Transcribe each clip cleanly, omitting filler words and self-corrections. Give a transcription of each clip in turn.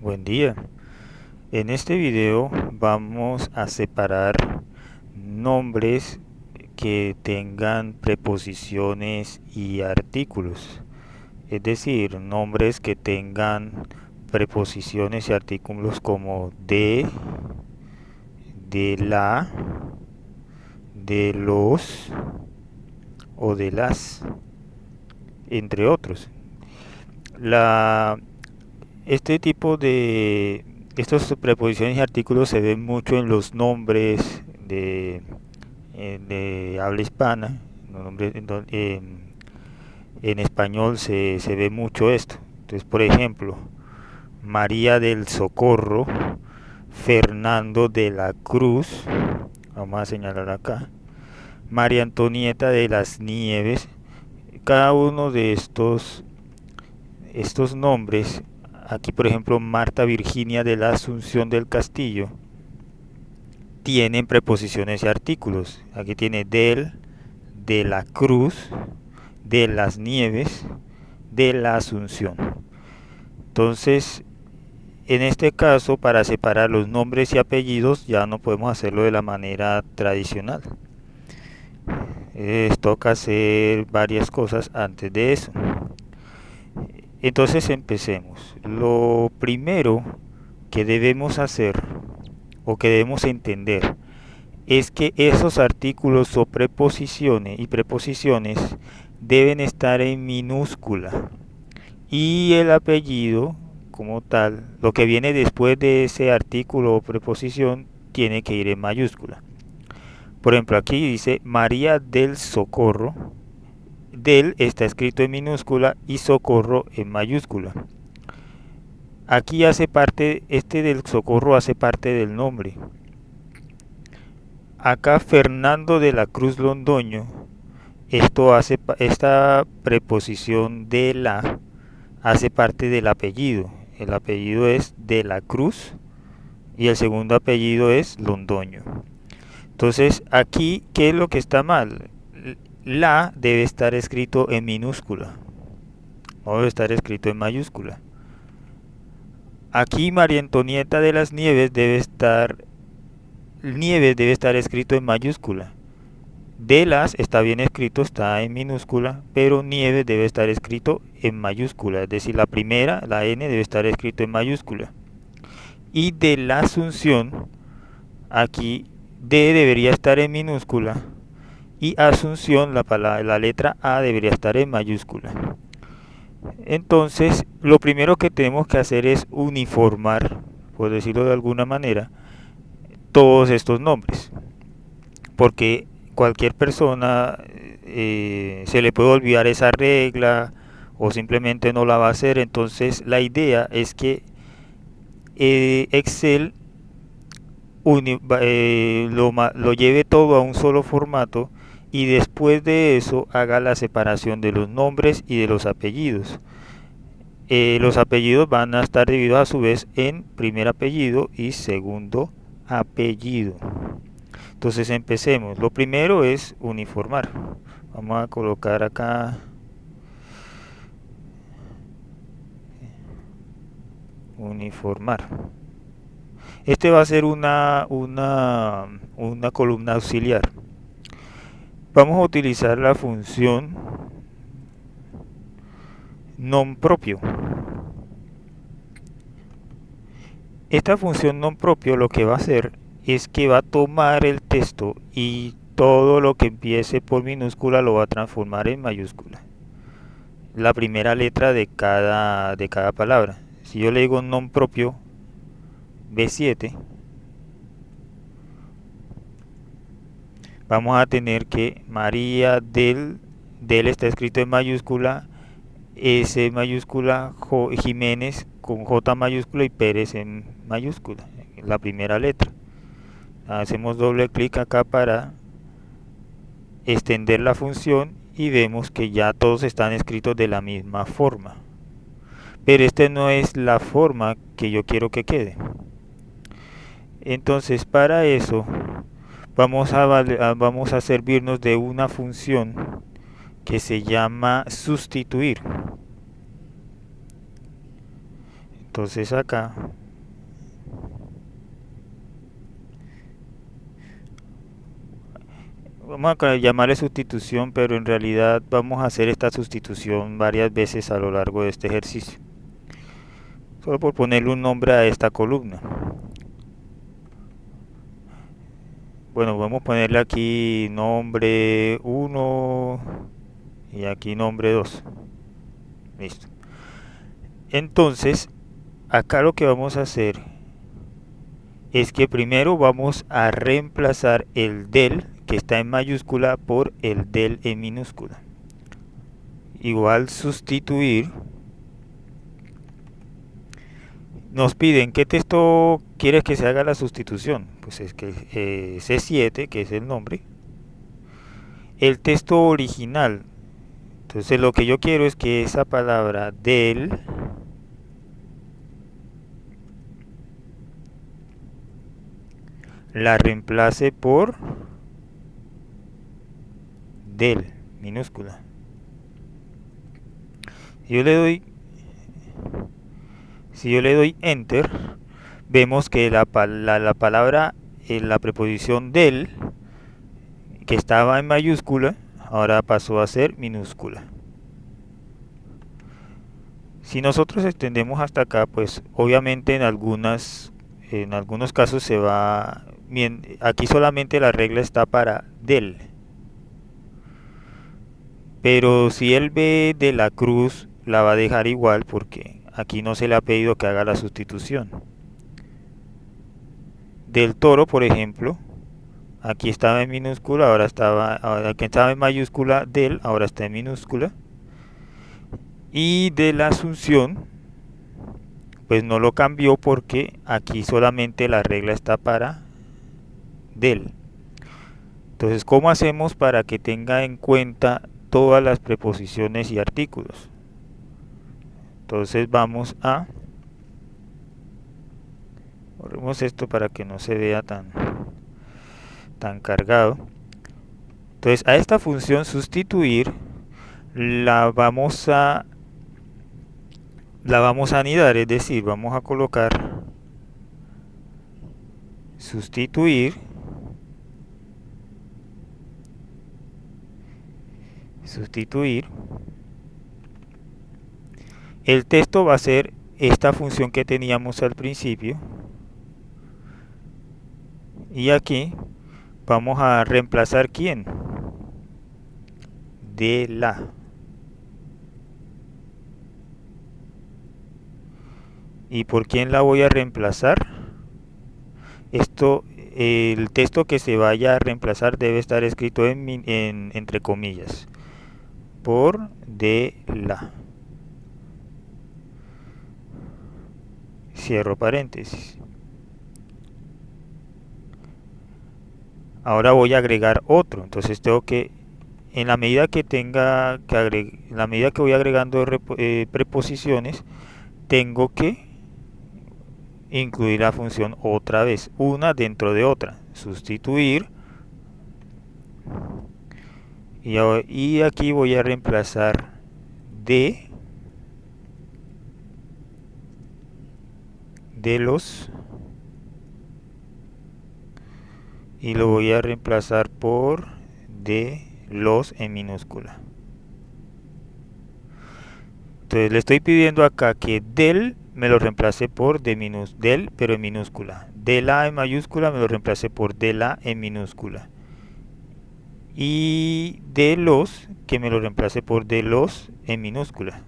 Buen día. En este video vamos a separar nombres que tengan preposiciones y artículos. Es decir, nombres que tengan preposiciones y artículos como de la, de los o de las, entre otros. La, este tipo de Estas preposiciones y artículos se ven mucho en los nombres de habla hispana. En español se ve mucho esto. Entonces, por ejemplo, María del Socorro, Fernando de la Cruz, vamos a señalar acá, María Antonieta de las Nieves. Cada uno de estos nombres, aquí por ejemplo Marta Virginia de la Asunción del Castillo, tienen preposiciones y artículos. Aquí tiene del, de la Cruz, de las Nieves, de la Asunción. Entonces, en este caso, para separar los nombres y apellidos, ya no podemos hacerlo de la manera tradicional. Toca hacer varias cosas antes de eso. Entonces empecemos. Lo primero que debemos hacer o que debemos entender es que esos artículos o preposiciones y preposiciones deben estar en minúscula y el apellido como tal, lo que viene después de ese artículo o preposición, tiene que ir en mayúscula. Por ejemplo, aquí dice María del Socorro. Del está escrito en minúscula y Socorro en mayúscula. Aquí hace parte, este del Socorro hace parte del nombre. Acá Fernando de la Cruz Londoño, esta preposición de la hace parte del apellido. El apellido es de la Cruz y el segundo apellido es Londoño. Entonces, aquí, ¿qué es lo que está mal? La debe estar escrito en minúscula, no debe estar escrito en mayúscula. Aquí María Antonieta de las Nieves debe estar escrito en mayúscula. De las está bien escrito, está en minúscula, pero Nieves debe estar escrito en mayúscula, es decir, la primera, la N, debe estar escrito en mayúscula. Y de la Asunción, aquí D debería estar en minúscula y Asunción, la letra A, debería estar en mayúscula. Entonces, lo primero que tenemos que hacer es uniformar, por decirlo de alguna manera, todos estos nombres, porque cualquier persona se le puede olvidar esa regla o simplemente no la va a hacer. Entonces la idea es que Excel lo lleve todo a un solo formato y después de eso haga la separación de los nombres y de los apellidos. Los apellidos van a estar divididos a su vez en primer apellido y segundo apellido. Entonces empecemos. Lo primero es uniformar. Vamos a colocar acá uniformar. Este va a ser una columna auxiliar. Vamos a utilizar la función non propio. Esta función non propio lo que va a hacer es que va a tomar el texto y todo lo que empiece por minúscula lo va a transformar en mayúscula. La primera letra de cada palabra. Si yo le digo non propio B7, vamos a tener que María del está escrito en mayúscula, S mayúscula, Jiménez con J mayúscula y Pérez en mayúscula, la primera letra. Hacemos doble clic acá para extender la función y vemos que ya todos están escritos de la misma forma. Pero esta no es la forma que yo quiero que quede. Entonces para eso vamos a servirnos de una función que se llama sustituir. Entonces acá vamos a llamarle sustitución, pero en realidad vamos a hacer esta sustitución varias veces a lo largo de este ejercicio. Solo por ponerle un nombre a esta columna. Bueno, vamos a ponerle aquí nombre 1 y aquí nombre 2. Listo. Entonces, acá lo que vamos a hacer es que primero vamos a reemplazar el del que está en mayúscula por el del en minúscula. Igual sustituir. Nos piden qué texto quieres que se haga la sustitución. Pues es que C7, que es el nombre, el texto original. Entonces lo que yo quiero es que esa palabra del la reemplace por del minúscula. Si yo le doy enter, vemos que la palabra, la preposición del, que estaba en mayúscula, ahora pasó a ser minúscula. Si nosotros extendemos hasta acá, pues obviamente en algunos casos se va bien. Aquí solamente la regla está para del. Pero si él ve de la cruz, la va a dejar igual porque aquí no se le ha pedido que haga la sustitución. Del toro, por ejemplo, aquí estaba en minúscula, aquí estaba en mayúscula del, ahora está en minúscula. Y de la Asunción, pues no lo cambió porque aquí solamente la regla está para del. Entonces, ¿cómo hacemos para que tenga en cuenta todas las preposiciones y artículos? Entonces vamos a... Borremos esto para que no se vea tan cargado. Entonces a esta función sustituir la vamos a anidar, es decir, vamos a colocar sustituir el texto va a ser esta función que teníamos al principio y aquí vamos a reemplazar ¿quién? De la. ¿Y por quién la voy a reemplazar? El texto que se vaya a reemplazar debe estar escrito entre comillas. Por de la. Cierro paréntesis. Ahora voy a agregar otro. Entonces tengo que, en la medida que voy agregando preposiciones, tengo que incluir la función otra vez, una dentro de otra, sustituir, y aquí voy a reemplazar de los y lo voy a reemplazar por de los en minúscula. Entonces le estoy pidiendo acá que del me lo reemplace por del, pero en minúscula. De la en mayúscula me lo reemplace por de la en minúscula. Y de los, que me lo reemplace por de los en minúscula.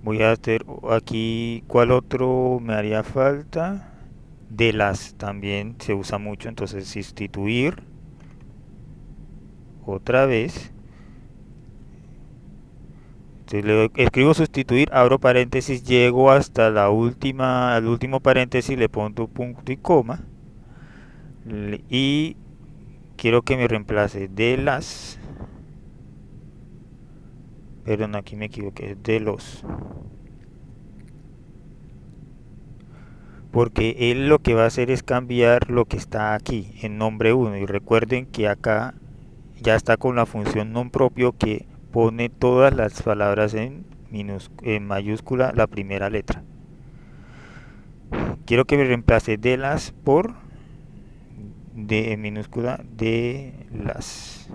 Voy a hacer aquí, ¿cuál otro me haría falta? De las también se usa mucho, entonces sustituir otra vez. Entonces escribo sustituir, abro paréntesis, llego hasta al último paréntesis, le pongo punto y coma. Y quiero que me reemplace de las. Perdón, aquí me equivoqué, de los. Porque él lo que va a hacer es cambiar lo que está aquí en nombre 1. Y recuerden que acá ya está con la función non propio que pone todas las palabras en mayúscula la primera letra. Quiero que me reemplace de las por de en minúscula de las.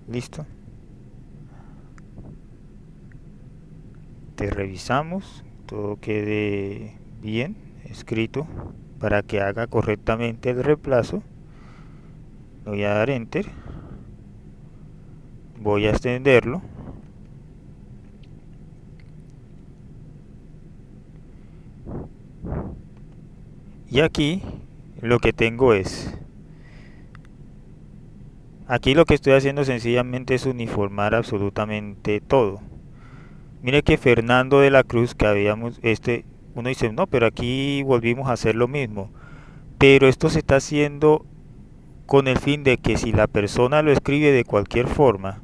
Listo. Te revisamos, todo quede bien escrito para que haga correctamente el reemplazo. Voy a dar enter, voy a extenderlo y aquí lo que tengo es, aquí lo que estoy haciendo sencillamente es uniformar absolutamente todo. Mire que Fernando de la Cruz, que habíamos, uno dice, no, pero aquí volvimos a hacer lo mismo. Pero esto se está haciendo con el fin de que si la persona lo escribe de cualquier forma,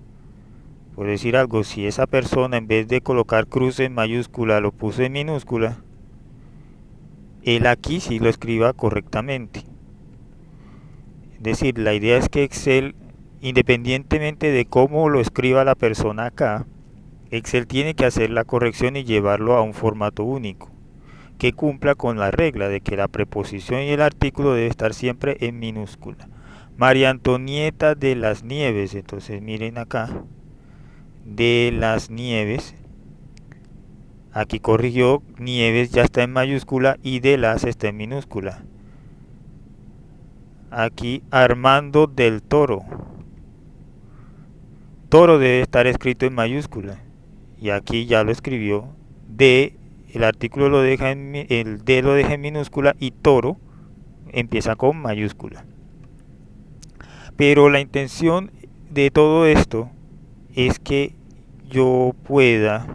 por decir algo, si esa persona en vez de colocar Cruz en mayúscula lo puso en minúscula, él aquí sí lo escriba correctamente. Es decir, la idea es que Excel, independientemente de cómo lo escriba la persona acá, Excel tiene que hacer la corrección y llevarlo a un formato único, que cumpla con la regla de que la preposición y el artículo debe estar siempre en minúscula. María Antonieta de las Nieves, entonces miren acá, de las Nieves, aquí corrigió, Nieves ya está en mayúscula y de las está en minúscula. Aquí Armando del Toro, Toro debe estar escrito en mayúscula y aquí ya lo escribió, de el artículo lo deja el D lo deja en minúscula y Toro empieza con mayúscula. Pero la intención de todo esto es que yo pueda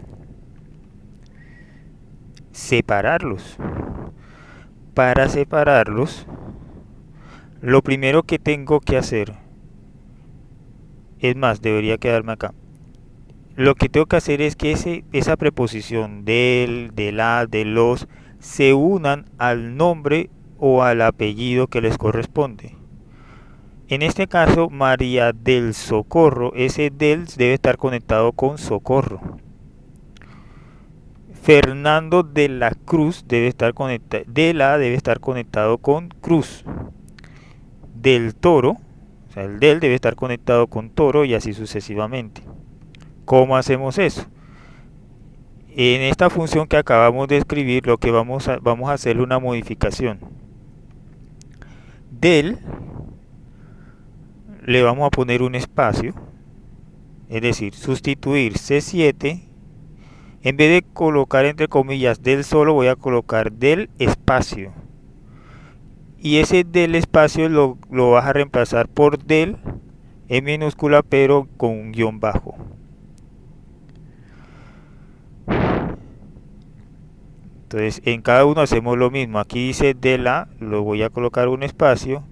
separarlos. Para separarlos, lo primero que tengo que hacer, es más, debería quedarme acá. Lo que tengo que hacer es que esa preposición del, de la, de los, se unan al nombre o al apellido que les corresponde. En este caso, María del Socorro, ese del debe estar conectado con Socorro. Fernando de la Cruz debe estar conectado, de la debe estar conectado con Cruz. Del Toro, o sea, el del debe estar conectado con Toro y así sucesivamente. ¿Cómo hacemos eso? En esta función que acabamos de escribir, lo que vamos a hacerle una modificación. Del le vamos a poner un espacio, es decir, sustituir C7, en vez de colocar entre comillas del solo, voy a colocar del espacio. Y ese del espacio lo vas a reemplazar por del en minúscula pero con un guión bajo. Entonces en cada uno hacemos lo mismo. Aquí dice de la, lo voy a colocar un espacio.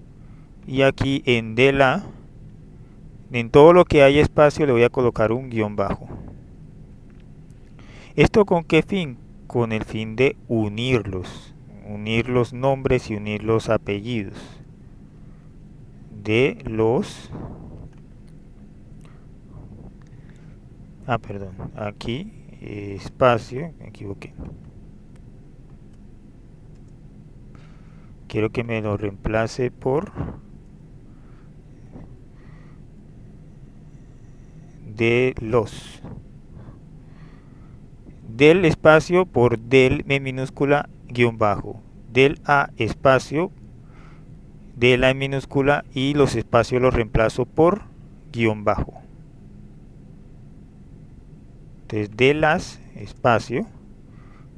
Y aquí en de la, en todo lo que haya espacio le voy a colocar un guión bajo. ¿Esto con qué fin? Con el fin de unirlos. Unir los nombres y unir los apellidos. De los... perdón. Aquí, espacio, me equivoqué. Quiero que me lo reemplace por de los, del espacio por del en minúscula guión bajo, del a espacio, de la en minúscula y los espacios los reemplazo por guión bajo. Entonces de las espacio,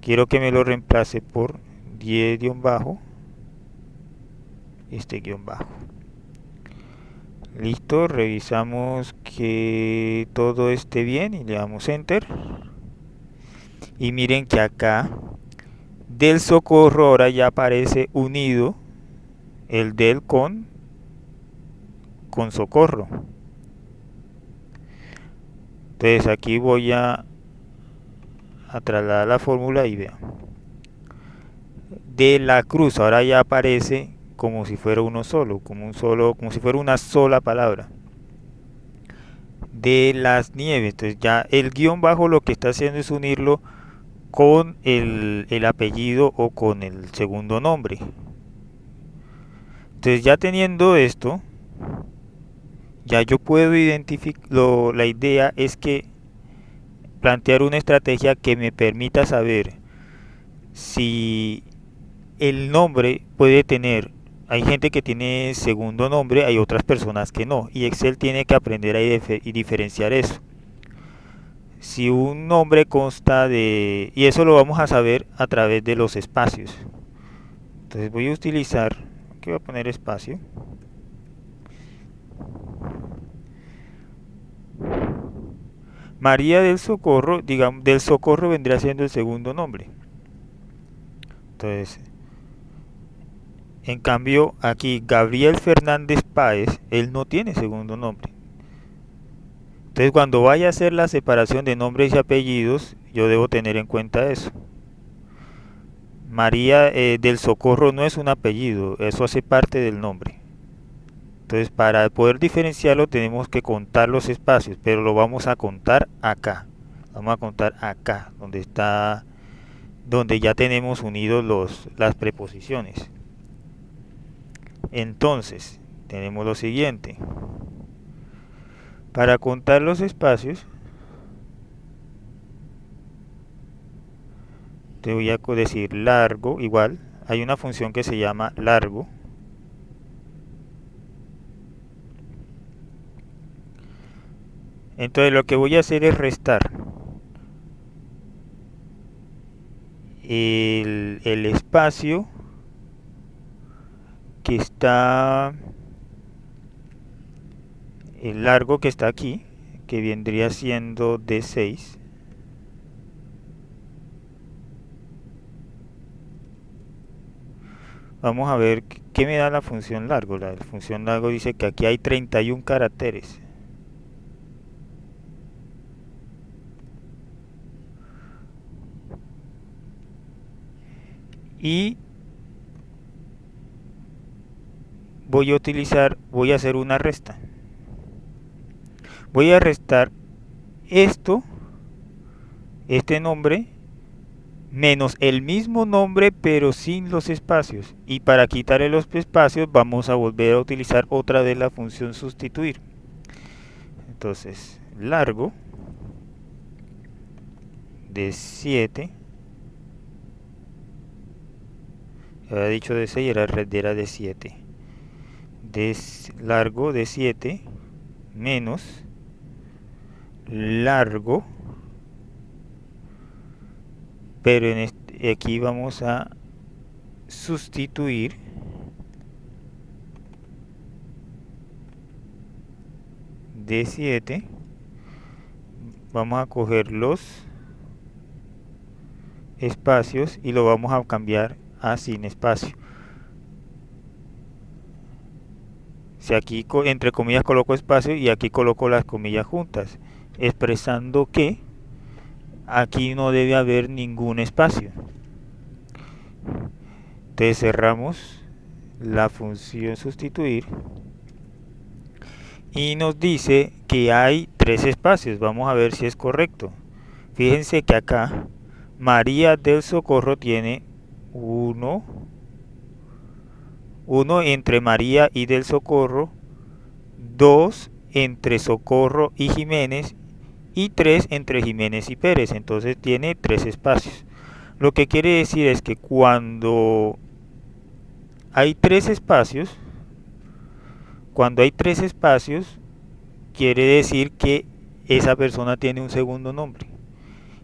quiero que me lo reemplace por 10 guión bajo, este guión bajo. Listo, revisamos que todo esté bien y le damos enter. Y miren que acá del Socorro ahora ya aparece unido el del con Socorro. Entonces aquí voy a trasladar la fórmula y vean. De la Cruz ahora ya aparece como si fuera uno solo, como si fuera una sola palabra. de las Nieves. Entonces ya el guión bajo lo que está haciendo es unirlo con el apellido o con el segundo nombre. Entonces ya teniendo esto, ya yo puedo identificar, la idea es que plantear una estrategia que me permita saber si el nombre puede tener, hay gente que tiene segundo nombre, hay otras personas que no, y Excel tiene que aprender a diferenciar eso. Si un nombre consta de, y eso lo vamos a saber a través de los espacios. Entonces voy a utilizar, aquí voy a poner espacio. María del Socorro, digamos, del Socorro vendría siendo el segundo nombre. Entonces, en cambio, aquí Gabriel Fernández Páez, él no tiene segundo nombre. Entonces, cuando vaya a hacer la separación de nombres y apellidos, yo debo tener en cuenta eso. María del Socorro no es un apellido, eso hace parte del nombre. Entonces, para poder diferenciarlo tenemos que contar los espacios, pero lo vamos a contar acá. Vamos a contar acá, donde ya tenemos unidos las preposiciones. Entonces, tenemos lo siguiente. Para contar los espacios, te voy a decir largo, igual, hay una función que se llama largo. Entonces lo que voy a hacer es restar el espacio que está, el largo que está aquí, que vendría siendo D6. Vamos a ver qué me da la función largo. La función largo dice que aquí hay 31 caracteres. Y voy a hacer una resta. Voy a restar este nombre, menos el mismo nombre pero sin los espacios. Y para quitarle los espacios vamos a volver a utilizar otra vez la función sustituir. Entonces, largo de 7. Había dicho de 6, era de 7. Largo de 7 menos largo, pero aquí vamos a sustituir de 7. Vamos a coger los espacios y lo vamos a cambiar a sin espacio. Si aquí entre comillas coloco espacio y aquí coloco las comillas juntas, expresando que aquí no debe haber ningún espacio. Entonces cerramos la función sustituir y nos dice que hay 3 espacios. Vamos a ver si es correcto. Fíjense que acá María del Socorro tiene 1 entre María y del Socorro, 2 entre Socorro y Jiménez y 3 entre Jiménez y Pérez. Entonces tiene 3 espacios. Lo que quiere decir es que cuando hay 3 espacios, quiere decir que esa persona tiene un segundo nombre.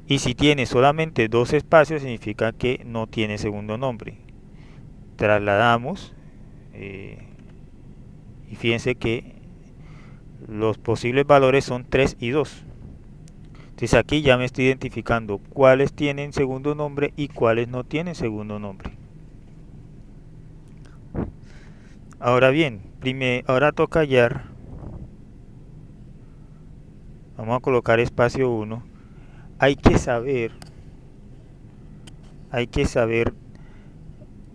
Y si tiene solamente 2 espacios, significa que no tiene segundo nombre. Trasladamos y fíjense que los posibles valores son 3 y 2. Entonces aquí ya me estoy identificando cuáles tienen segundo nombre y cuáles no tienen segundo nombre. Ahora bien, ahora toca hallar. Vamos a colocar espacio 1. Hay que saber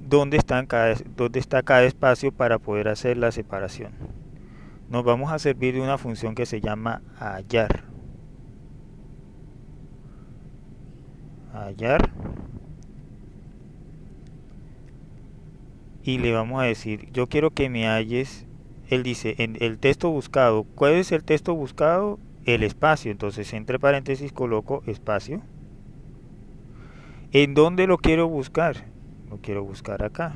dónde está cada espacio para poder hacer la separación. nos vamos a servir de una función que se llama hallar. Hallar. Y le vamos a decir, yo quiero que me halles, él dice, en el texto buscado. ¿Cuál es el texto buscado? El espacio. Entonces, entre paréntesis coloco espacio. ¿En dónde lo quiero buscar? Lo quiero buscar acá.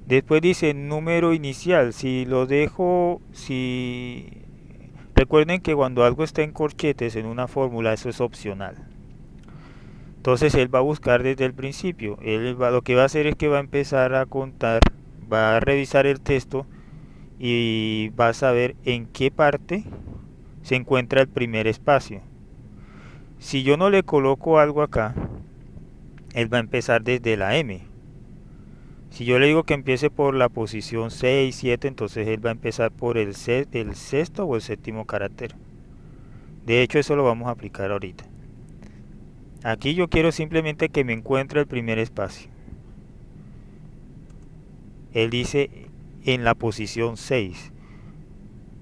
Después dice número inicial. Si lo dejo, si... Recuerden que cuando algo está en corchetes en una fórmula, eso es opcional. Entonces él va a buscar desde el principio. Lo que va a hacer es que va a empezar a contar, va a revisar el texto y va a saber en qué parte se encuentra el primer espacio. Si yo no le coloco algo acá, él va a empezar desde la M. Si yo le digo que empiece por la posición 6, 7, entonces él va a empezar por el sexto o el séptimo carácter. De hecho, eso lo vamos a aplicar ahorita. Aquí yo quiero simplemente que me encuentre el primer espacio. Él dice en la posición 6.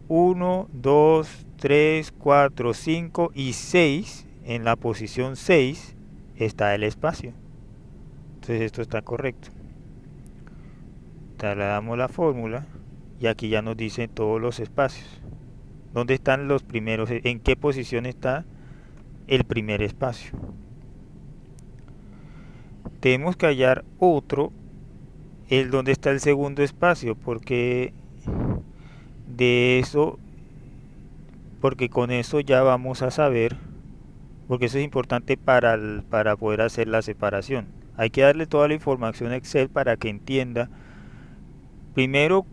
1, 2, 3, 4, 5 y 6. En la posición 6 está el espacio. Entonces esto está correcto. Trasladamos la fórmula y aquí ya nos dice todos los espacios. ¿Dónde están los primeros? ¿En qué posición está el primer espacio? Tenemos que hallar otro, el donde está el segundo espacio, porque con eso ya vamos a saber, porque eso es importante para poder hacer la separación. Hay que darle toda la información a Excel para que entienda primero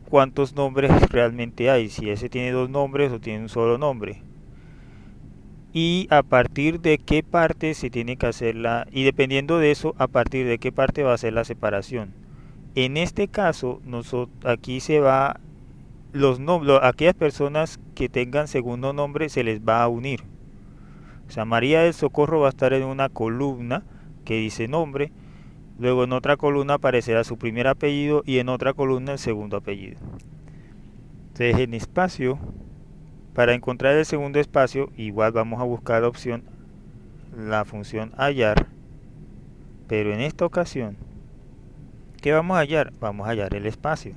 cuántos nombres realmente hay, si ese tiene dos nombres o tiene un solo nombre. Y a partir de qué parte se tiene que hacer y dependiendo de eso, a partir de qué parte va a ser la separación. En este caso, aquí se va aquellas personas que tengan segundo nombre se les va a unir. O sea, María del Socorro va a estar en una columna que dice nombre, luego en otra columna aparecerá su primer apellido y en otra columna el segundo apellido. Entonces en espacio, para encontrar el segundo espacio, igual vamos a buscar la opción, la función hallar, pero en esta ocasión, ¿qué vamos a hallar? Vamos a hallar el espacio.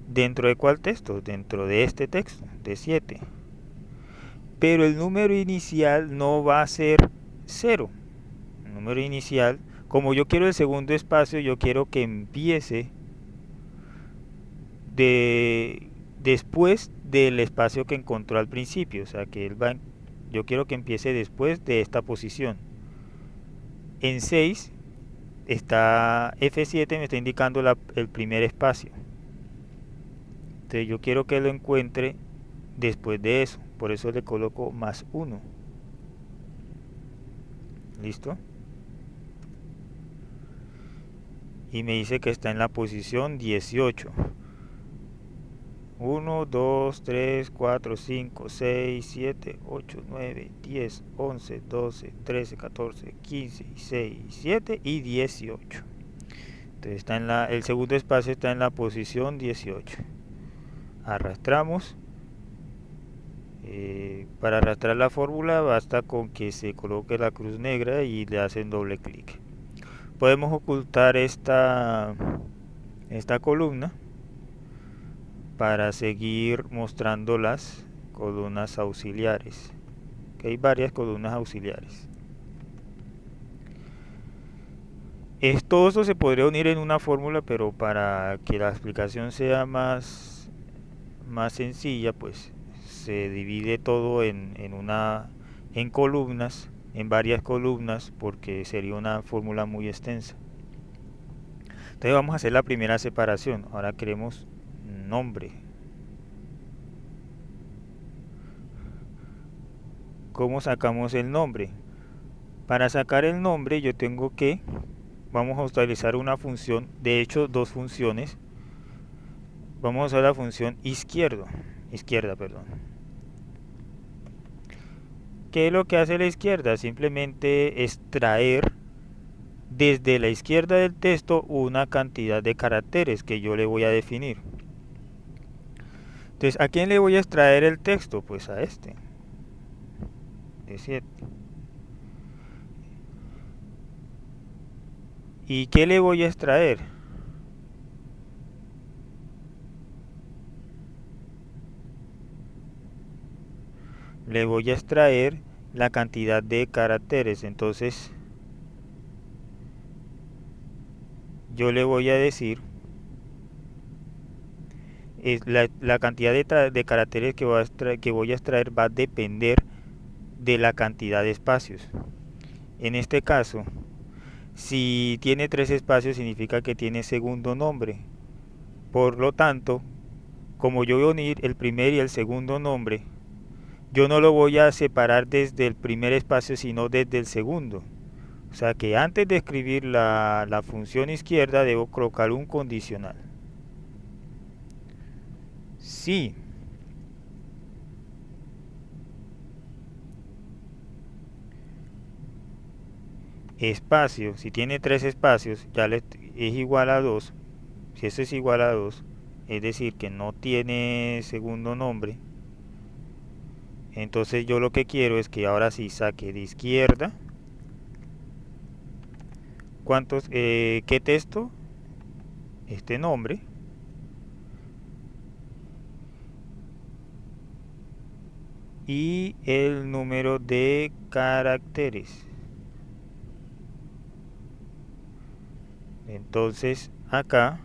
¿Dentro de cuál texto? Dentro de este texto, de 7. Pero el número inicial no va a ser 0. El número inicial, como yo quiero el segundo espacio, yo quiero que empiece después del espacio que encontró al principio. O sea, que yo quiero que empiece después de esta posición. En 6 está F7, me está indicando el primer espacio. Entonces yo quiero que lo encuentre después de eso. Por eso le coloco más 1. ¿Listo? Y me dice que está en la posición 18. 1, 2, 3, 4, 5, 6, 7, 8, 9, 10, 11, 12, 13, 14, 15, 16, 17 y 18. Entonces el segundo espacio está en la posición 18. Arrastramos. Para arrastrar la fórmula basta con que se coloque la cruz negra y le hacen doble clic. Podemos ocultar esta columna para seguir mostrando las columnas auxiliares, que hay varias columnas auxiliares. Todo esto se podría unir en una fórmula, pero para que la explicación sea más sencilla, pues se divide todo en columnas, en varias columnas, porque sería una fórmula muy extensa. Entonces vamos a hacer la primera separación. Ahora queremos nombre. ¿Cómo sacamos el nombre? Para sacar el nombre yo tengo que, vamos a utilizar una función, de hecho dos funciones. Vamos a usar la función izquierda. ¿Qué es lo que hace la izquierda? Simplemente extraer desde la izquierda del texto una cantidad de caracteres que yo le voy a definir. Entonces, ¿a quién le voy a extraer el texto? Pues a este, de 7. ¿Y qué le voy a extraer? Le voy a extraer la cantidad de caracteres. Entonces, yo le voy a decir la cantidad de caracteres que voy a extraer va a depender de la cantidad de espacios. En este caso, si tiene 3 espacios significa que tiene segundo nombre. Por lo tanto, como yo voy a unir el primer y el segundo nombre, yo no lo voy a separar desde el primer espacio, sino desde el segundo. O sea que antes de escribir la función izquierda debo colocar un condicional. Si espacio, si tiene 3 espacios, es igual a 2. Si eso es igual a 2, es decir, que no tiene segundo nombre, entonces yo lo que quiero es que ahora sí saque de izquierda. ¿Qué texto? Este nombre. Y el número de caracteres. Entonces acá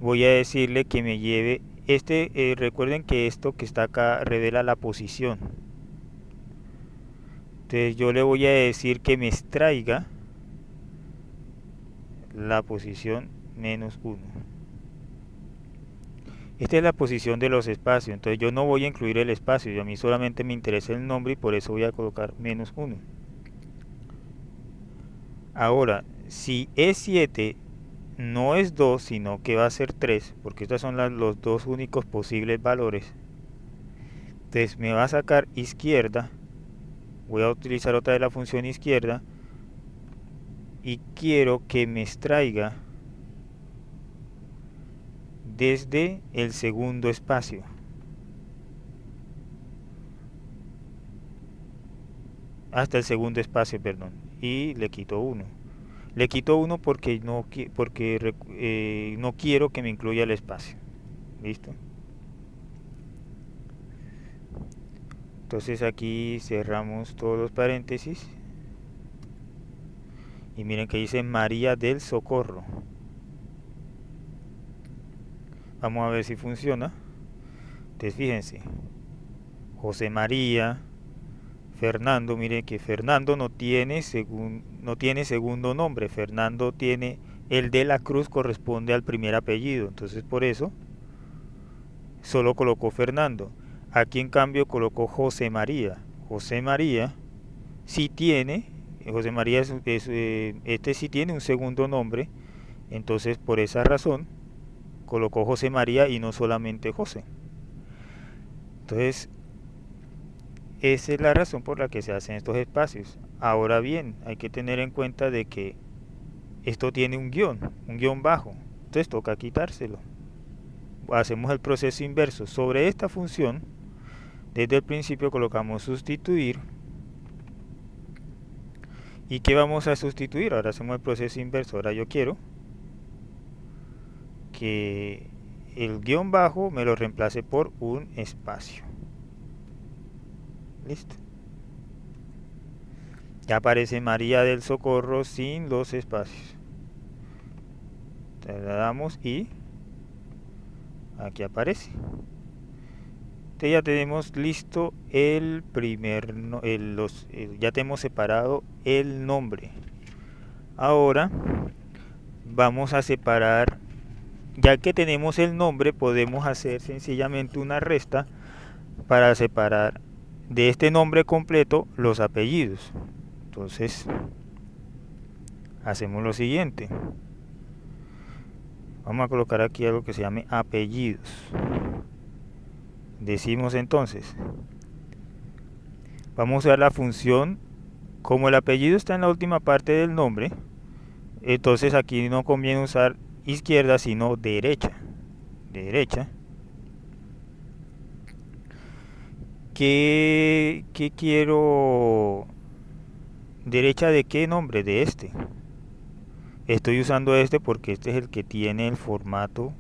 voy a decirle que me lleve recuerden que esto que está acá revela la posición. Entonces yo le voy a decir que me extraiga la posición -1. Esta es la posición de los espacios, entonces yo no voy a incluir el espacio, a mí solamente me interesa el nombre y por eso voy a colocar -1. Ahora, si E7 no es 2, sino que va a ser 3, porque estos son los dos únicos posibles valores, entonces me va a sacar izquierda, voy a utilizar otra vez la función izquierda, y quiero que me extraiga desde el segundo espacio. Hasta el segundo espacio, perdón. Y le quito 1. Le quito 1 porque no quiero que me incluya el espacio. ¿Listo? Entonces aquí cerramos todos los paréntesis. Y miren que dice María del Socorro. Vamos a ver si funciona. Entonces fíjense. José María, Fernando, mire que Fernando no tiene segundo nombre. Fernando tiene el de la Cruz, corresponde al primer apellido. Entonces por eso solo colocó Fernando. Aquí en cambio colocó José María. José María sí tiene, José María este sí tiene un segundo nombre. Entonces por esa razón colocó José María y no solamente José. Entonces esa es la razón por la que se hacen estos espacios. Ahora bien, hay que tener en cuenta de que esto tiene un guión bajo. Entonces toca quitárselo. Hacemos el proceso inverso. Sobre esta función, desde el principio colocamos sustituir. ¿Y qué vamos a sustituir? Ahora hacemos el proceso inverso. Ahora yo quiero que el guión bajo me lo reemplace por un espacio. Listo. Ya aparece María del Socorro sin los espacios. Le damos y aquí aparece. Entonces ya tenemos listo el primer, ya tenemos separado el nombre. Ahora vamos a separar, ya que tenemos el nombre, podemos hacer sencillamente una resta para separar de este nombre completo los apellidos. Entonces hacemos lo siguiente. Vamos a colocar aquí algo que se llame apellidos. Decimos entonces, vamos a usar la función Como el apellido está en la última parte del nombre, entonces aquí no conviene usar izquierda, sino derecha. Derecha. ¿Qué quiero? ¿Derecha de qué nombre? De este. Estoy usando este porque este es el que tiene el formato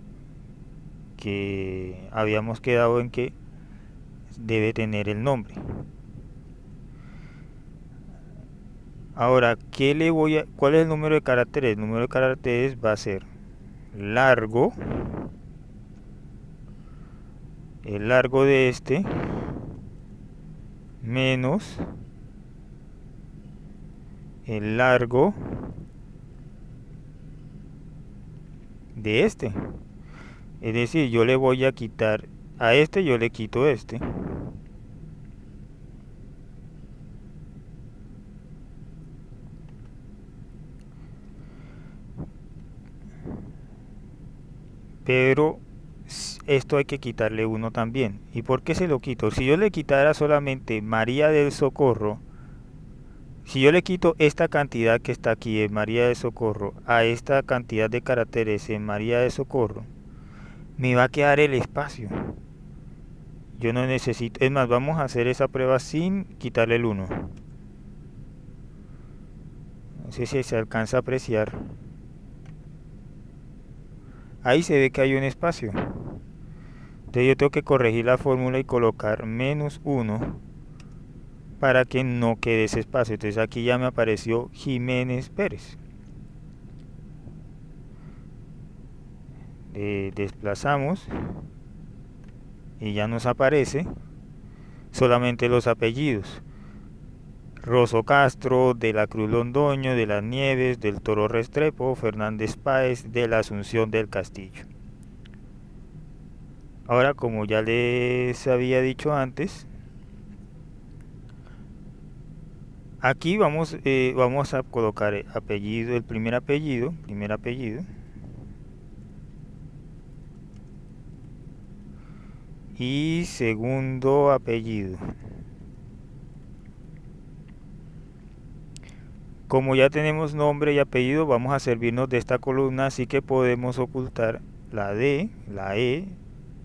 que habíamos quedado en que debe tener el nombre. Ahora, ¿cuál es el número de caracteres? El número de caracteres va a ser largo, el largo de este, menos el largo de este. Es decir, yo le voy a quitar a este, yo le quito este. Pero esto hay que quitarle uno también. ¿Y por qué se lo quito? Si yo le quitara solamente María del Socorro, si yo le quito esta cantidad que está aquí en María del Socorro a esta cantidad de caracteres en María del Socorro, me va a quedar el espacio. Yo no necesito, es más, vamos a hacer esa prueba sin quitarle el 1. No sé si se alcanza a apreciar. Ahí se ve que hay un espacio. Entonces yo tengo que corregir la fórmula y colocar -1 para que no quede ese espacio. Entonces aquí ya me apareció Jiménez Pérez. Desplazamos y ya nos aparece solamente los apellidos: Rosso Castro, de la Cruz Londoño, de las Nieves, del Toro Restrepo, Fernández Páez, de la Asunción del Castillo. Ahora, como ya les había dicho antes, aquí vamos a colocar apellido, el primer apellido, y segundo apellido. Como ya tenemos nombre y apellido, vamos a servirnos de esta columna, así que podemos ocultar la D, la E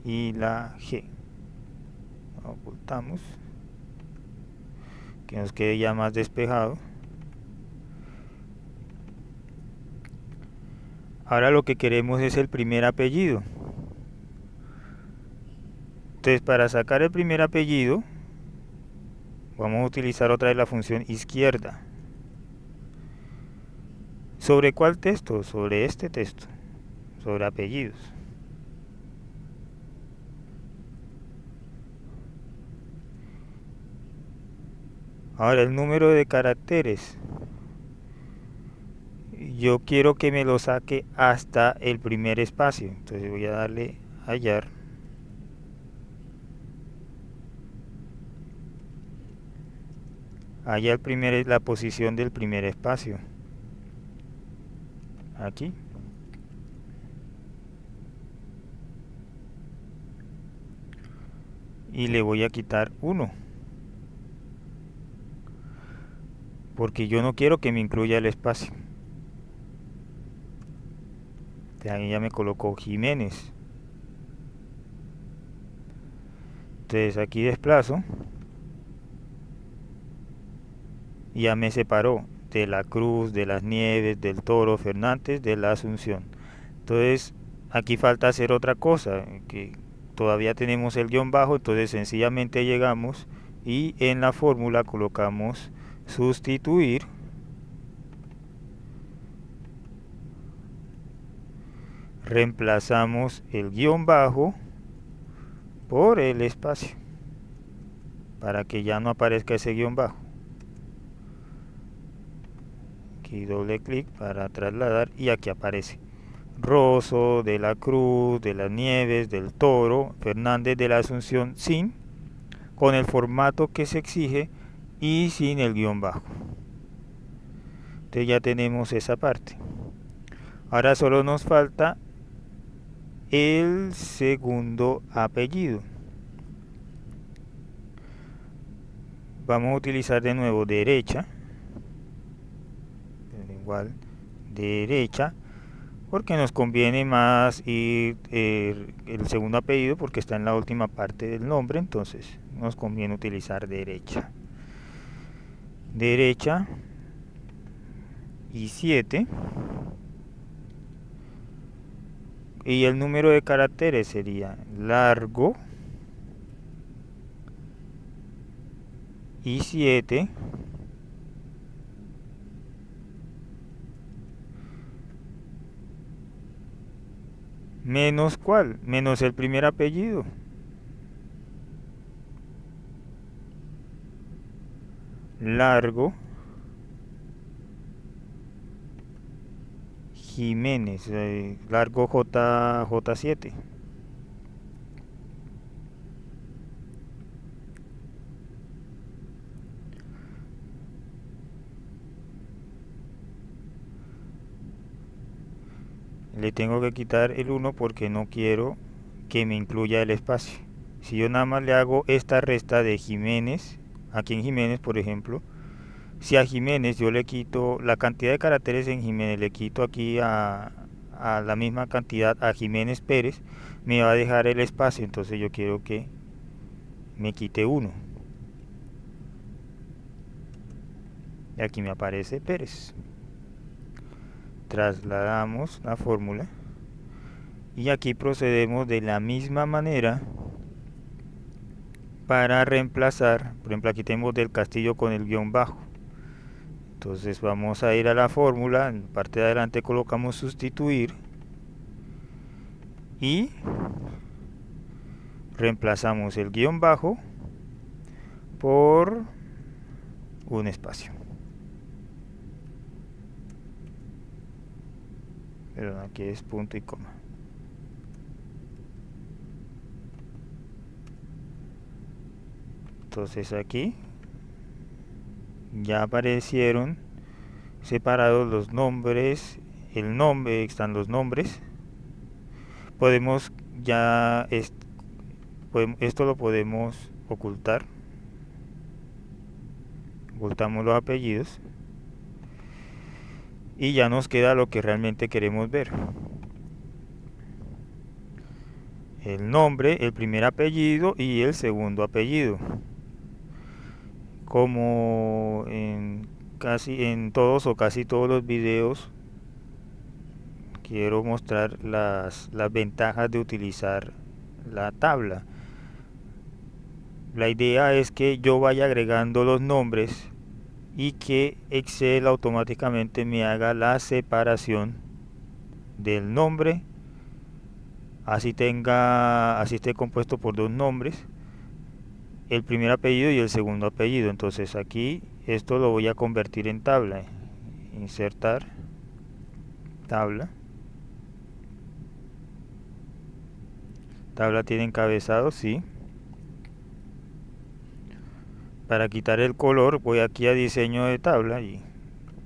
y la G. Ocultamos, que nos quede ya más despejado. Ahora lo que queremos es el primer apellido. Entonces, para sacar el primer apellido, vamos a utilizar otra vez la función izquierda. ¿Sobre cuál texto? Sobre este texto, sobre apellidos. Ahora, el número de caracteres, yo quiero que me lo saque hasta el primer espacio. Entonces voy a darle a hallar. Allá la posición del primer espacio. Aquí. Y le voy a quitar 1. Porque yo no quiero que me incluya el espacio. Ahí ya me colocó Jiménez. Entonces aquí desplazo. Y ya me separó de la Cruz, de las Nieves, del Toro, Fernández, de la Asunción. Entonces aquí falta hacer otra cosa, que todavía tenemos el guión bajo, entonces sencillamente llegamos y en la fórmula colocamos sustituir reemplazamos el guión bajo por el espacio para que ya no aparezca ese guión bajo. Aquí doble clic para trasladar y aquí aparece Rosso, de la Cruz, de las Nieves, del Toro, Fernández, de la Asunción, con el formato que se exige y sin el guión bajo. Entonces ya tenemos esa parte. Ahora solo nos falta el segundo apellido. Vamos a utilizar de nuevo derecha igual derecha, porque nos conviene más ir el segundo apellido porque está en la última parte del nombre, entonces nos conviene utilizar derecha. Derecha y 7. Y el número de caracteres sería largo y 7 menos ¿cuál? Menos el primer apellido. Largo Jiménez, largo J7. Le tengo que quitar el 1 porque no quiero que me incluya el espacio. Si yo nada más le hago esta resta de Jiménez, aquí en Jiménez por ejemplo, si a Jiménez yo le quito la cantidad de caracteres en Jiménez, le quito aquí a la misma cantidad a Jiménez Pérez, me va a dejar el espacio, entonces yo quiero que me quite 1. Y aquí me aparece Pérez. Trasladamos la fórmula y aquí procedemos de la misma manera para reemplazar. Por ejemplo, aquí tenemos del Castillo con el guión bajo, entonces vamos a ir a la fórmula, en la parte de adelante colocamos sustituir y reemplazamos el guión bajo por un espacio. Pero aquí es punto y coma. Entonces aquí ya aparecieron separados los nombres, el nombre, están los nombres. Podemos ya esto lo podemos ocultar. Ocultamos los apellidos y ya nos queda lo que realmente queremos ver: el nombre, el primer apellido y el segundo apellido. Como en todos o casi todos los videos, quiero mostrar las ventajas de utilizar la tabla. La idea es que yo vaya agregando los nombres y que Excel automáticamente me haga la separación del nombre, así esté compuesto por dos nombres, el primer apellido y el segundo apellido. Entonces aquí esto lo voy a convertir en tabla. Insertar tabla. Tabla tiene encabezado, sí. Para quitar el color voy aquí a diseño de tabla y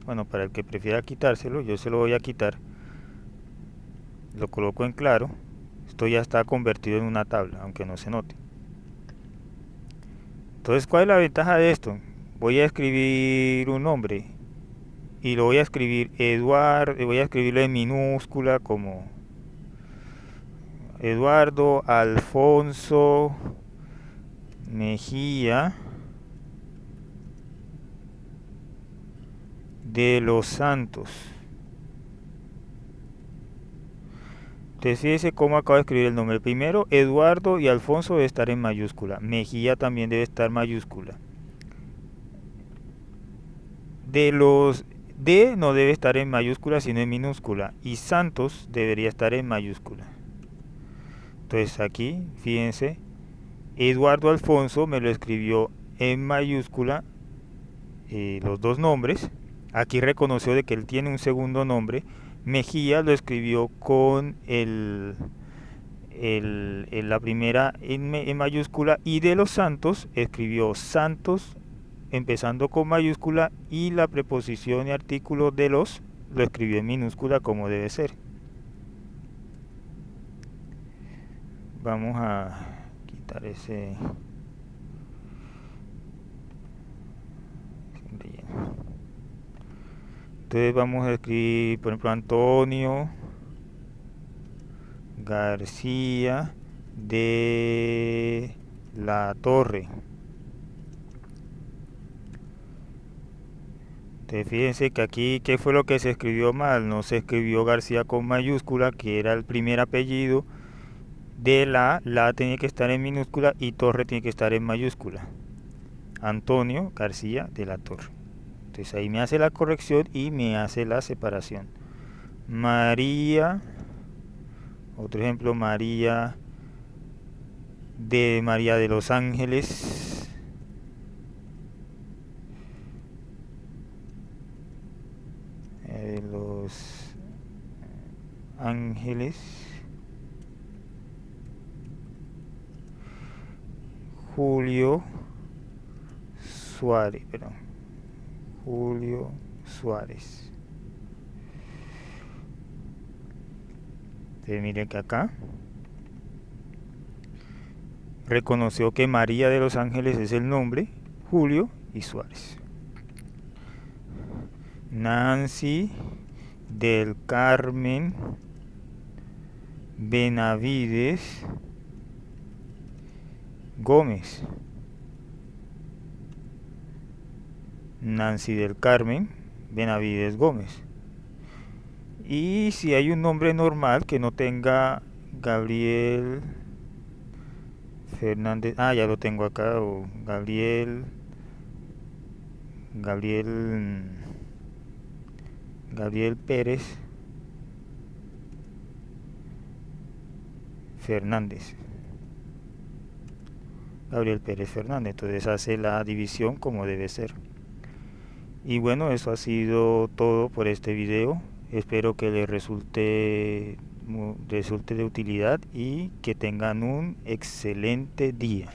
bueno, para el que prefiera quitárselo, yo se lo voy a quitar. Lo coloco en claro. Esto ya está convertido en una tabla, aunque no se note. Entonces, ¿cuál es la ventaja de esto? Voy a escribir un nombre y lo voy a escribir Eduardo, voy a escribirlo en minúscula como Eduardo Alfonso Mejía de los Santos. Entonces fíjese cómo acabo de escribir el nombre. Primero Eduardo y Alfonso debe estar en mayúscula. Mejía también debe estar en mayúscula. De los D no debe estar en mayúscula sino en minúscula. Y Santos debería estar en mayúscula. Entonces aquí, fíjense, Eduardo Alfonso me lo escribió en mayúscula, los dos nombres. Aquí reconoció de que él tiene un segundo nombre. Mejía lo escribió con la primera en mayúscula, y de los Santos escribió Santos empezando con mayúscula y la preposición y artículo de los lo escribió en minúscula como debe ser. Vamos a quitar ese relleno. Entonces vamos a escribir, por ejemplo, Antonio García de la Torre. Entonces fíjense que aquí, ¿qué fue lo que se escribió mal? No se escribió García con mayúscula, que era el primer apellido. De la tiene que estar en minúscula y Torre tiene que estar en mayúscula. Antonio García de la Torre. Entonces ahí me hace la corrección y me hace la separación. María, otro ejemplo, María de los Ángeles. De los Ángeles. Julio Suárez, perdón. Julio Suárez. Entonces miren que acá reconoció que María de los Ángeles es el nombre, Julio y Suárez. Nancy del Carmen Benavides Gómez. Nancy del Carmen Benavides Gómez. Y si hay un nombre normal que no tenga Gabriel Fernández, ya lo tengo acá, o Gabriel Pérez Fernández. Gabriel Pérez Fernández. Entonces hace la división como debe ser. Y bueno, eso ha sido todo por este video. Espero que les resulte de utilidad y que tengan un excelente día.